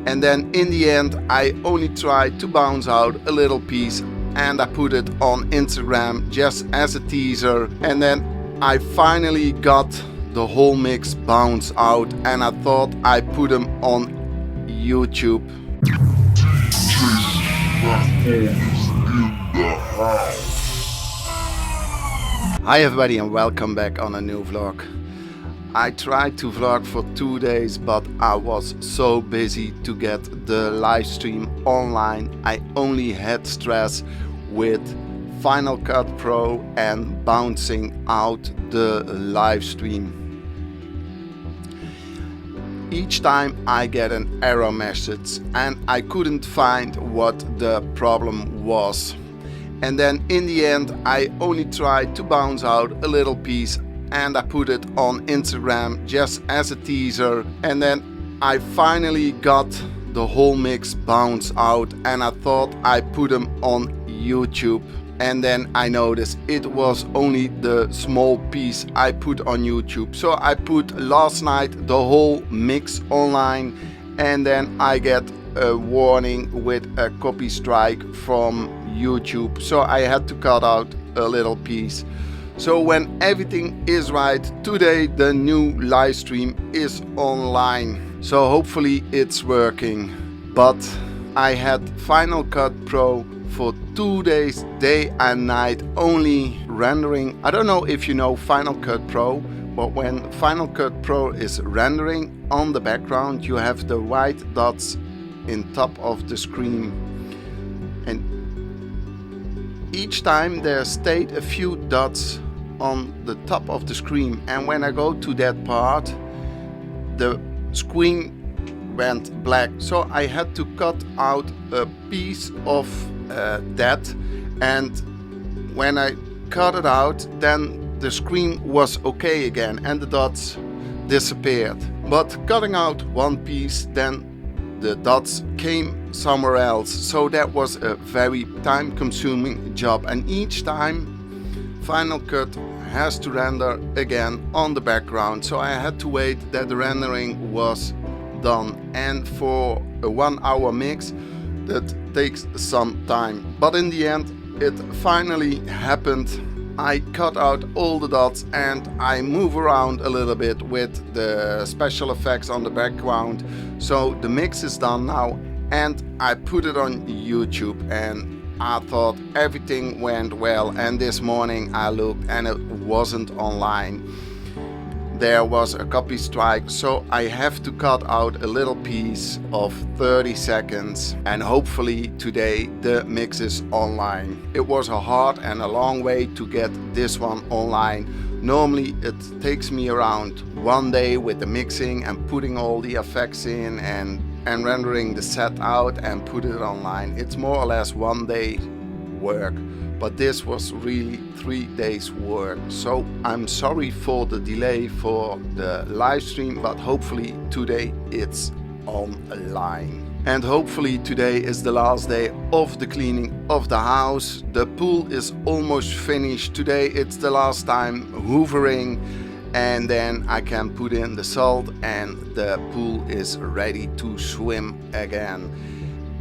And then in the end I only tried to bounce out a little piece and I put it on Instagram just as a teaser, and then I finally got the whole mix bounced out and I thought I put them on YouTube. Hi everybody and welcome back on a new vlog. I tried to vlog for 2 days, but I was so busy to get the live stream online. I only had stress with Final Cut Pro and bouncing out the live stream. Each time I get an error message and I couldn't find what the problem was. And then in the end I only tried to bounce out a little piece and I put it on Instagram just as a teaser, and then I finally got the whole mix bounced out and I thought I put them on YouTube. And then I noticed it was only the small piece I put on YouTube. So I put last night the whole mix online, and then I get a warning with a copy strike from YouTube. So I had to cut out a little piece. So when everything is right, today the new live stream is online. So hopefully it's working. But I had Final Cut Pro for 2 days, day and night, only rendering. I don't know if you know Final Cut Pro, but when Final Cut Pro is rendering on the background, you have the white dots in top of the screen. And each time there stayed a few dots on the top of the screen, and when I go to that part, the screen went black. So I had to cut out a piece of that, and when I cut it out, then the screen was okay again and the dots disappeared. But cutting out one piece, then the dots came somewhere else. So that was a very time-consuming job, and each time Final Cut has to render again on the background. So I had to wait that the rendering was done, and for a 1 hour mix that takes some time. But in the end it finally happened. I cut out all the dots and I move around a little bit with the special effects on the background. So the mix is done now and I put it on YouTube, and I thought everything went well. And this morning I looked and it wasn't online. There was a copy strike, so I have to cut out a little piece of 30 seconds, and hopefully today the mix is online. It was a hard and a long way to get this one online. Normally it takes me around 1 day with the mixing and putting all the effects in and rendering the set out and put it online. It's more or less 1 day work. But this was really 3 days work. So I'm sorry for the delay for the live stream, but hopefully today it's online. And hopefully today is the last day of the cleaning of the house. The pool is almost finished. Today it's the last time hoovering, and then I can put in the salt and the pool is ready to swim again.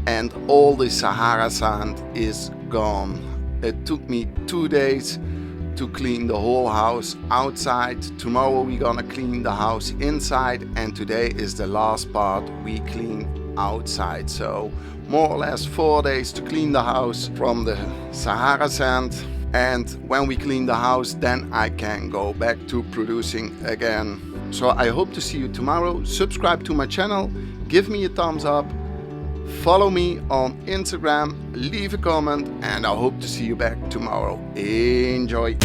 And all the Sahara sand is gone. It took me 2 days to clean the whole house outside. Tomorrow we're gonna clean the house inside, and today is the last part we clean outside. So more or less 4 days to clean the house from the Sahara sand. And when we clean the house, then I can go back to producing again. So I hope to see you tomorrow. Subscribe to my channel, give me a thumbs up. Follow me on Instagram, leave a comment, and I hope to see you back tomorrow. Enjoy!